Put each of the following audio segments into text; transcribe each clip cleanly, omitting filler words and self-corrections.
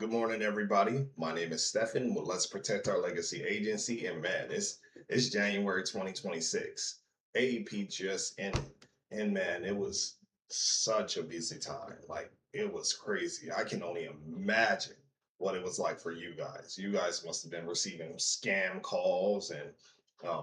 Good morning, everybody. My name is Stefan with Let's Protect Our Legacy Agency. And man, it's January 2026. AEP just ended. And man, it was such a busy time. Like it was crazy. I can only imagine what it was like for you guys. You guys must have been receiving scam calls and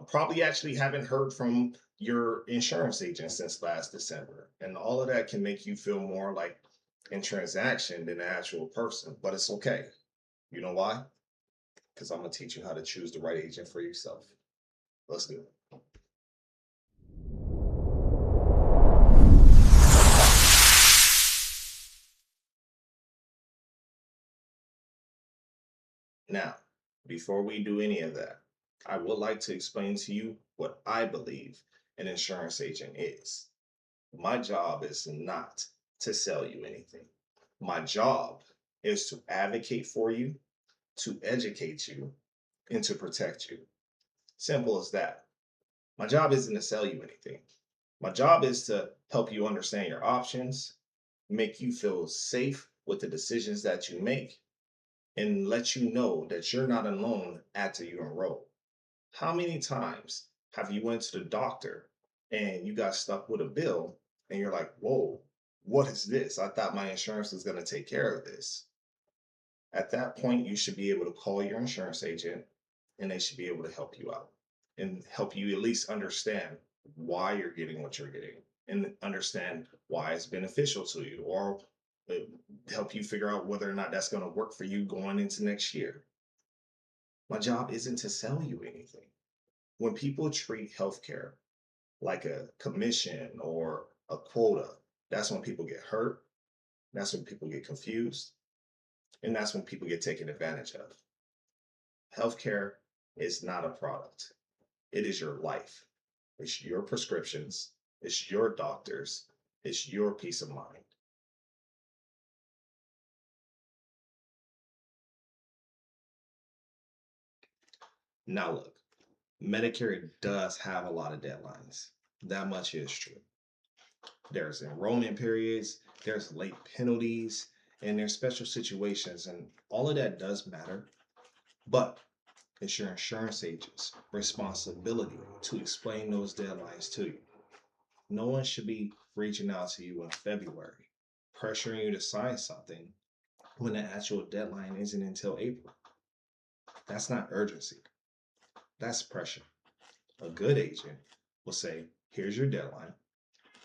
probably actually haven't heard from your insurance agent since last December. And all of that can make you feel more like in transaction than the actual person, but it's okay. You know why? Because I'm gonna teach you how to choose the right agent for yourself. Let's do it. Now, before we do any of that, I would like to explain to you what I believe an insurance agent is. My job is not to sell you anything. My job is to advocate for you, to educate you, and to protect you. Simple as that. My job isn't to sell you anything. My job is to help you understand your options, make you feel safe with the decisions that you make, and let you know that you're not alone after you enroll. How many times have you went to the doctor and you got stuck with a bill and you're like, whoa, what is this? I thought my insurance was going to take care of this. At that point, you should be able to call your insurance agent and they should be able to help you out and help you at least understand why you're getting what you're getting and understand why it's beneficial to you or uh, help you figure out whether or not that's going to work for you going into next year. My job isn't to sell you anything. When people treat healthcare like a commission or a quota, that's when people get hurt. That's when people get confused. And that's when people get taken advantage of. Healthcare is not a product. It is your life. It's your prescriptions. It's your doctors. It's your peace of mind. Now, look, Medicare does have a lot of deadlines. That much is true. There's enrollment periods, there's late penalties, and there's special situations, and all of that does matter. But it's your insurance agent's responsibility to explain those deadlines to you. No one should be reaching out to you in February, pressuring you to sign something when the actual deadline isn't until April. That's not urgency, that's pressure. A good agent will say, here's your deadline,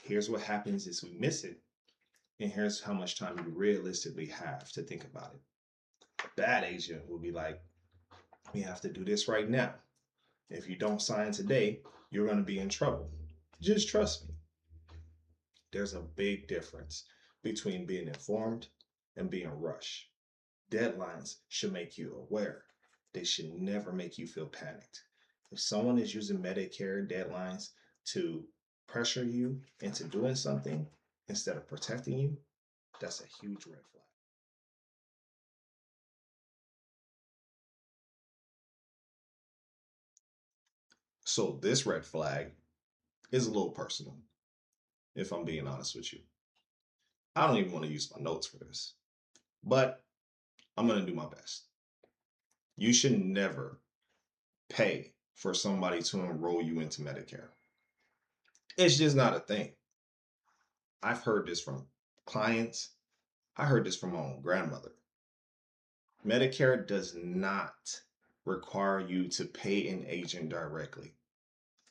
here's what happens if we miss it, and here's how much time you realistically have to think about it. A bad agent will be like, we have to do this right now. If you don't sign today, you're going to be in trouble. Just trust me. There's a big difference between being informed and being rushed. Deadlines should make you aware. They should never make you feel panicked. If someone is using Medicare deadlines to pressure you into doing something instead of protecting you, that's a huge red flag. So, this red flag is a little personal, if I'm being honest with you. I don't even want to use my notes for this, but I'm going to do my best. You should never pay for somebody to enroll you into Medicare. It's just not a thing. I've heard this from clients. I heard this from my own grandmother. Medicare does not require you to pay an agent directly.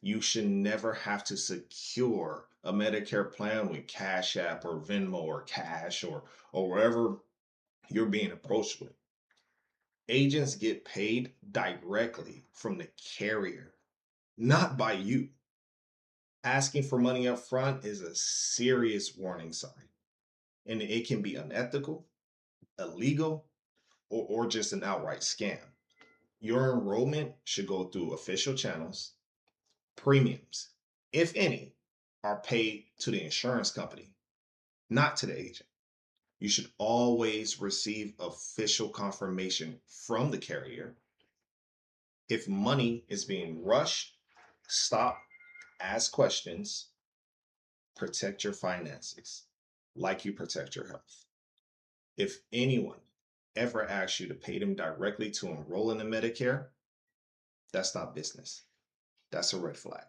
You should never have to secure a Medicare plan with Cash App or Venmo or Cash or wherever you're being approached with. Agents get paid directly from the carrier, not by you. Asking for money up front is a serious warning sign, and it can be unethical, illegal, or just an outright scam. Your enrollment should go through official channels. Premiums, if any, are paid to the insurance company, not to the agent. You should always receive official confirmation from the carrier. If money is being rushed, stop, ask questions, protect your finances like you protect your health. If anyone ever asks you to pay them directly to enroll in the Medicare, that's not business. That's a red flag.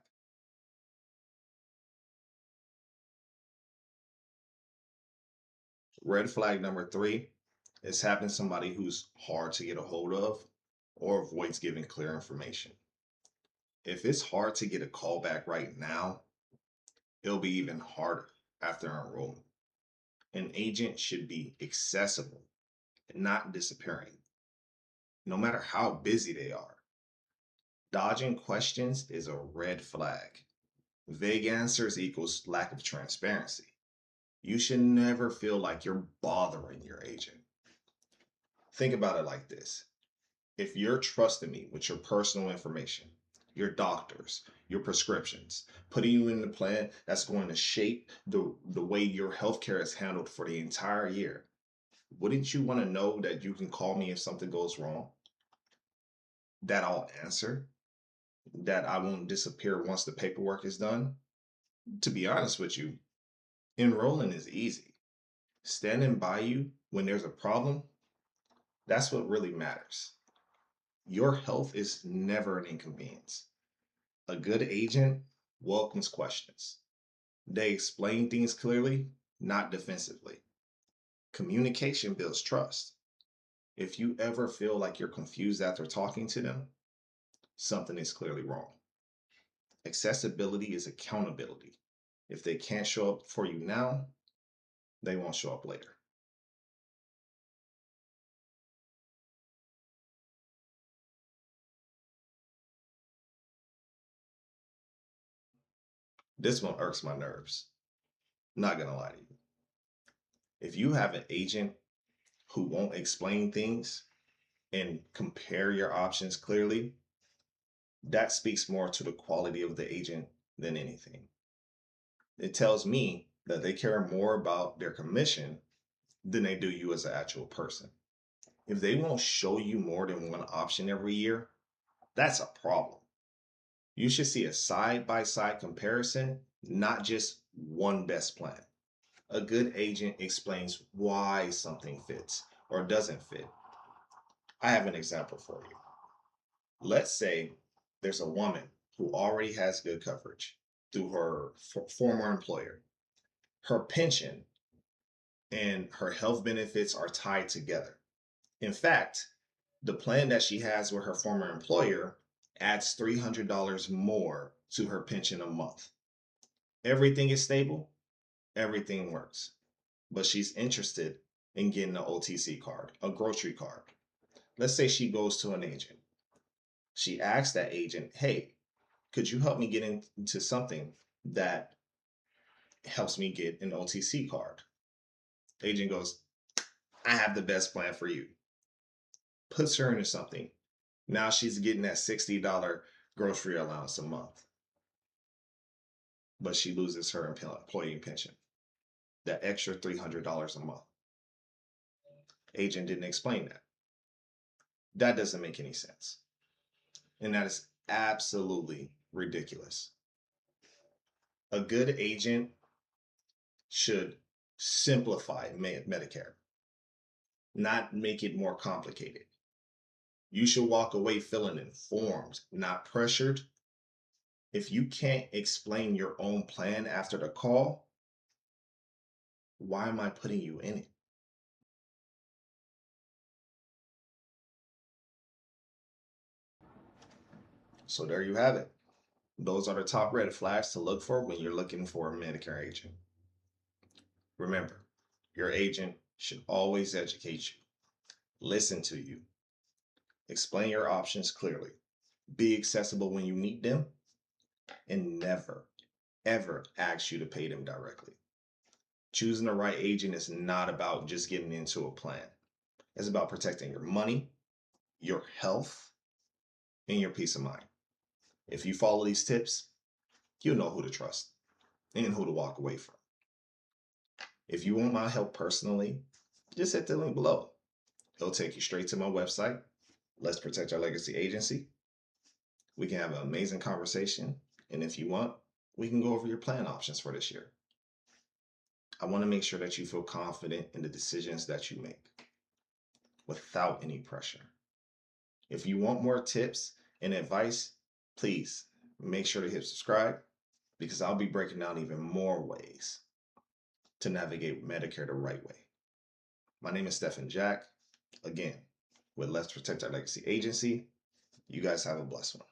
Red flag number three is having somebody who's hard to get a hold of or avoids giving clear information. If it's hard to get a call back right now, it'll be even harder after enrollment. An agent should be accessible, not disappearing, no matter how busy they are. Dodging questions is a red flag. Vague answers equals lack of transparency. You should never feel like you're bothering your agent. Think about it like this. If you're trusting me with your personal information, your doctors, your prescriptions, putting you in the plan that's going to shape the way your healthcare is handled for the entire year, wouldn't you want to know that you can call me if something goes wrong? That I'll answer? That I won't disappear once the paperwork is done? To be honest with you, enrolling is easy. Standing by you when there's a problem, that's what really matters. Your health is never an inconvenience. A good agent welcomes questions. They explain things clearly, not defensively. Communication builds trust. If you ever feel like you're confused after talking to them, something is clearly wrong. Accessibility is accountability. If they can't show up for you now, they won't show up later. This one irks my nerves. Not gonna lie to you. If you have an agent who won't explain things and compare your options clearly, that speaks more to the quality of the agent than anything. It tells me that they care more about their commission than they do you as an actual person. If they won't show you more than one option every year, that's a problem. You should see a side by side comparison, not just one best plan. A good agent explains why something fits or doesn't fit. I have an example for you. Let's say there's a woman who already has good coverage through her former employer. Her pension and her health benefits are tied together. In fact, the plan that she has with her former employer adds $300 more to her pension a month. Everything is stable, everything works. But she's interested in getting an OTC card, a grocery card. Let's say she goes to an agent. She asks that agent, hey, could you help me get into something that helps me get an OTC card? Agent goes, I have the best plan for you. Puts her into something. Now she's getting that $60 grocery allowance a month, but she loses her employee pension, that extra $300 a month. Agent didn't explain that. That doesn't make any sense. And that is absolutely ridiculous. A good agent should simplify Medicare, not make it more complicated. You should walk away feeling informed, not pressured. If you can't explain your own plan after the call, why am I putting you in it? So there you have it. Those are the top red flags to look for when you're looking for a Medicare agent. Remember, your agent should always educate you, listen to you, explain your options clearly, be accessible when you need them, and never, ever ask you to pay them directly. Choosing the right agent is not about just getting into a plan. It's about protecting your money, your health, and your peace of mind. If you follow these tips, you'll know who to trust and who to walk away from. If you want my help personally, just hit the link below. It'll take you straight to my website. Let's Protect Our Legacy Agency. We can have an amazing conversation. And if you want, we can go over your plan options for this year. I want to make sure that you feel confident in the decisions that you make. without any pressure. If you want more tips and advice, please make sure to hit subscribe because I'll be breaking down even more ways to navigate Medicare the right way. My name is Stephen Jack, again, with Let's Protect Our Legacy Agency. You guys have a blessed one.